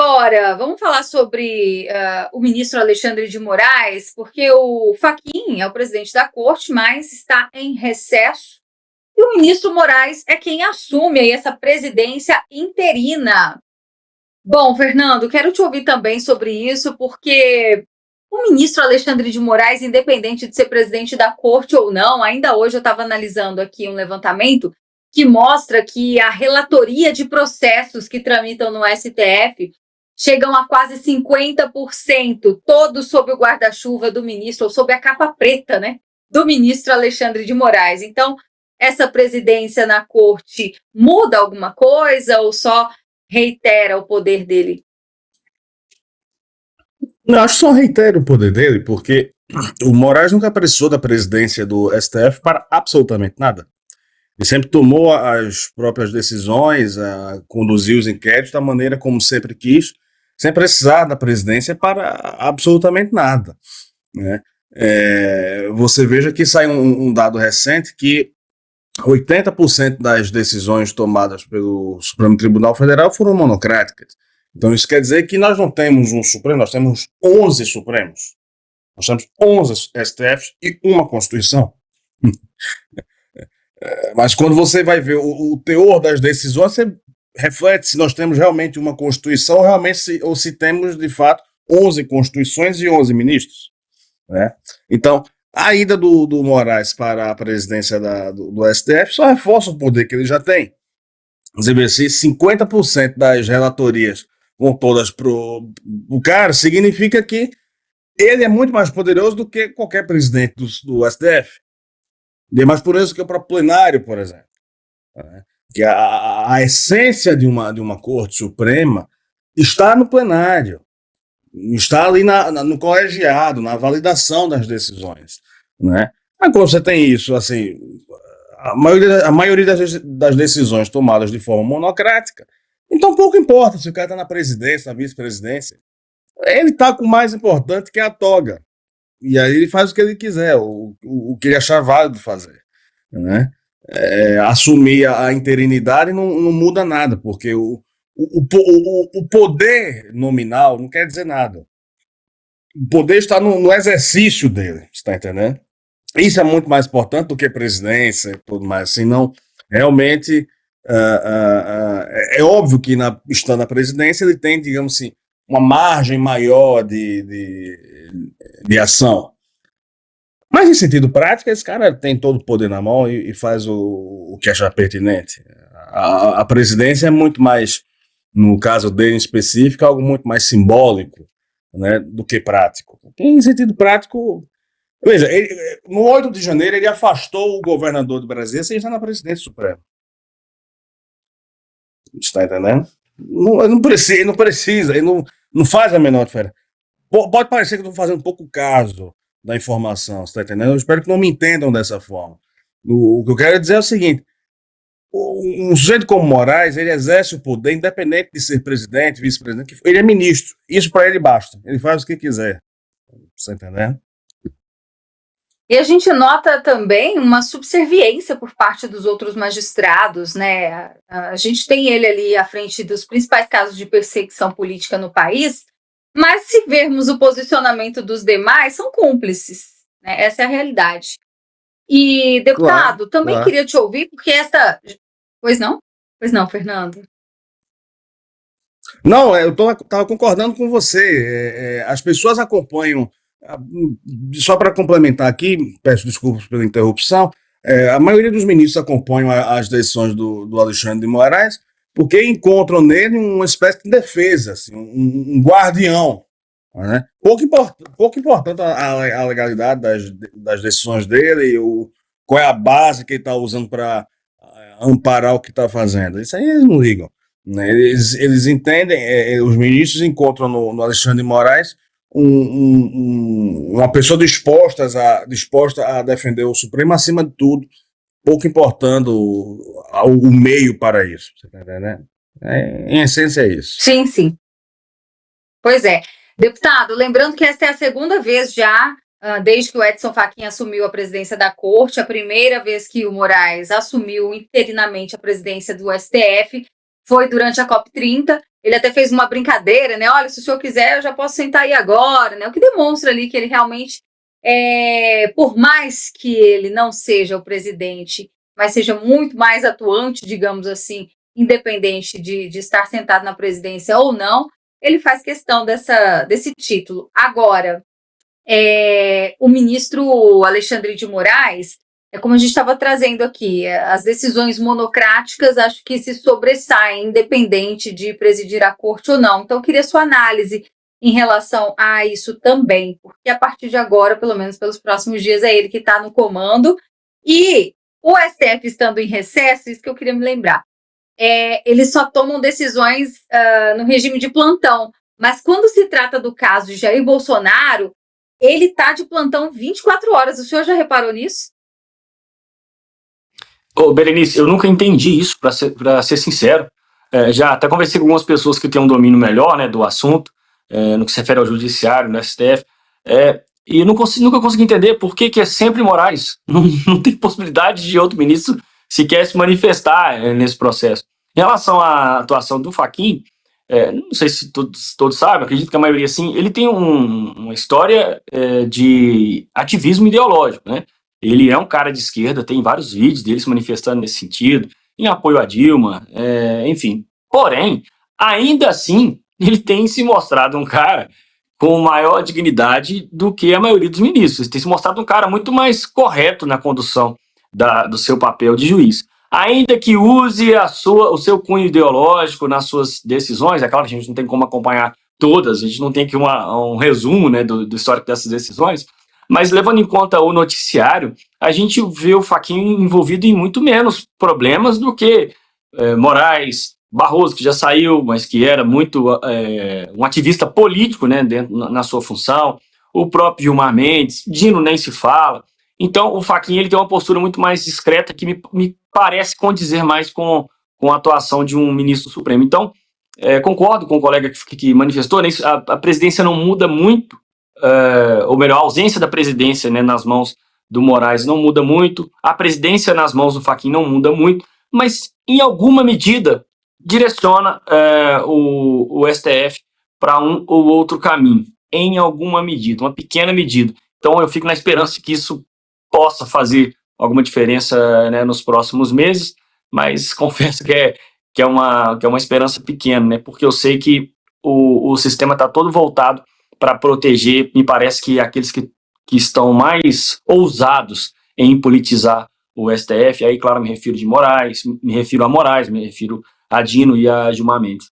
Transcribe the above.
agora, vamos falar sobre o ministro Alexandre de Moraes, porque o Fachin é o presidente da corte, mas está em recesso. E o ministro Moraes é quem assume aí essa presidência interina. Bom, Fernando, quero te ouvir também sobre isso, porque o ministro Alexandre de Moraes, independente de ser presidente da corte ou não, ainda hoje eu estava analisando aqui um levantamento que mostra que a relatoria de processos que tramitam no STF chegam a quase 50%, todos sob o guarda-chuva do ministro, ou sob a capa preta, né, do ministro Alexandre de Moraes. Então, essa presidência na corte muda alguma coisa ou só reitera o poder dele? Eu acho que só reitera o poder dele, porque o Moraes nunca precisou da presidência do STF para absolutamente nada. Ele sempre tomou as próprias decisões, conduziu os inquéritos da maneira como sempre quis, sem precisar da presidência para absolutamente nada, né? Você veja que saiu um dado recente que 80% das decisões tomadas pelo Supremo Tribunal Federal foram monocráticas. Então isso quer dizer que nós não temos um Supremo, nós temos 11 Supremos. Nós temos 11 STFs e uma Constituição. Mas quando você vai ver o teor das decisões, você reflete se nós temos realmente uma Constituição ou se temos, de fato, 11 Constituições e 11 ministros, né? Então, a ida do Moraes para a presidência do STF só reforça o poder que ele já tem. Você vê, se 50% das relatorias vão todas pro cara, significa que ele é muito mais poderoso do que qualquer presidente do STF. Ele é mais poderoso que o próprio plenário, por exemplo. Que a essência de uma Corte Suprema está no plenário, está ali no colegiado, na validação das decisões, né? Agora você tem isso, assim, a maioria das decisões tomadas de forma monocrática, então pouco importa se o cara está na presidência, na vice-presidência, ele está com o mais importante, que é a toga, e aí ele faz o que ele quiser, o que ele achar válido fazer, né? Assumir a interinidade não muda nada, porque o poder nominal não quer dizer nada. O poder está no exercício dele, você está entendendo? Isso é muito mais importante do que presidência e tudo mais. Assim, não, realmente, é óbvio que estando na presidência ele tem, digamos assim, uma margem maior de ação. Mas, em sentido prático, esse cara tem todo o poder na mão e faz o que achar pertinente. A presidência é muito mais, no caso dele em específico, algo muito mais simbólico, né, do que prático. Em sentido prático, veja, no 8 de janeiro ele afastou o governador do Brasil sem estar na presidência suprema. Está entendendo? Não precisa, ele não faz a menor diferença. Pode parecer que eu estou fazendo pouco caso da informação, você está entendendo? Eu espero que não me entendam dessa forma. O que eu quero dizer é o seguinte: um sujeito como Moraes, ele exerce o poder independente de ser presidente, vice-presidente, ele é ministro. Isso para ele basta. Ele faz o que quiser. Você está entendendo? E a gente nota também uma subserviência por parte dos outros magistrados, né? A gente tem ele ali à frente dos principais casos de perseguição política no país, mas se vermos o posicionamento dos demais, são cúmplices, né? Essa é a realidade. E, deputado, também queria te ouvir, porque essa... Pois não? Pois não, Fernando? Não, eu estava concordando com você. As pessoas acompanham, só para complementar aqui, peço desculpas pela interrupção, a maioria dos ministros acompanham as decisões do Alexandre de Moraes porque encontram nele uma espécie de defesa, assim, um guardião, né? Pouco importante a legalidade das decisões dele, qual é a base que ele está usando para amparar o que está fazendo. Isso aí eles não ligam, né? Eles entendem, os ministros encontram no Alexandre de Moraes uma pessoa disposta a defender o Supremo acima de tudo, pouco importando o meio para isso. Você tá entendendo? Em essência é isso. Sim, sim. Pois é. Deputado, lembrando que esta é a segunda vez já, desde que o Edson Fachin assumiu a presidência da Corte, a primeira vez que o Moraes assumiu interinamente a presidência do STF foi durante a COP30, Ele até fez uma brincadeira, né? Olha, se o senhor quiser, eu já posso sentar aí agora, né? O que demonstra ali que ele realmente, por mais que ele não seja o presidente, mas seja muito mais atuante, digamos assim, independente de estar sentado na presidência ou não, ele faz questão desse título. Agora, o ministro Alexandre de Moraes, como a gente estava trazendo aqui, as decisões monocráticas acho que se sobressaem, independente de presidir a corte ou não. Então, eu queria sua análise em relação a isso também, porque a partir de agora, pelo menos pelos próximos dias, é ele que está no comando. E o STF estando em recesso, isso que eu queria me lembrar, eles só tomam decisões no regime de plantão. Mas quando se trata do caso de Jair Bolsonaro, ele está de plantão 24 horas. O senhor já reparou nisso? Ô, Berenice, eu nunca entendi isso, para ser sincero. Já até conversei com algumas pessoas que têm um domínio melhor, né, do assunto, no que se refere ao judiciário, no STF, e nunca consegui entender por que é sempre Moraes. Não tem possibilidade de outro ministro sequer se manifestar nesse processo. Em relação à atuação do Fachin, não sei se todos sabem, acredito que a maioria sim, ele tem uma história de ativismo ideológico, né? Ele é um cara de esquerda, tem vários vídeos dele se manifestando nesse sentido, em apoio a Dilma, enfim. Porém, ainda assim, ele tem se mostrado um cara com maior dignidade do que a maioria dos ministros. Ele tem se mostrado um cara muito mais correto na condução do seu papel de juiz. Ainda que use o seu cunho ideológico nas suas decisões, é claro que a gente não tem como acompanhar todas, a gente não tem aqui um resumo, né, do histórico dessas decisões, mas levando em conta o noticiário, a gente vê o Fachin envolvido em muito menos problemas do que Moraes, Barroso, que já saiu, mas que era muito um ativista político, né, na sua função, o próprio Gilmar Mendes, Dino nem se fala. Então, o Fachin ele tem uma postura muito mais discreta que me parece condizer mais com a atuação de um ministro supremo. Então, concordo com o colega que manifestou, né, a presidência não muda muito, ou melhor, a ausência da presidência, né, nas mãos do Moraes não muda muito, a presidência nas mãos do Fachin não muda muito, mas, em alguma medida, direciona o STF para um ou outro caminho, em alguma medida, uma pequena medida. Então, eu fico na esperança que isso possa fazer alguma diferença, né, nos próximos meses, mas confesso que é uma esperança pequena, né, porque eu sei que o sistema está todo voltado para proteger, me parece que aqueles que estão mais ousados em politizar o STF, aí, claro, me refiro a Moraes, me refiro a Dino e a Gilmar Mendes.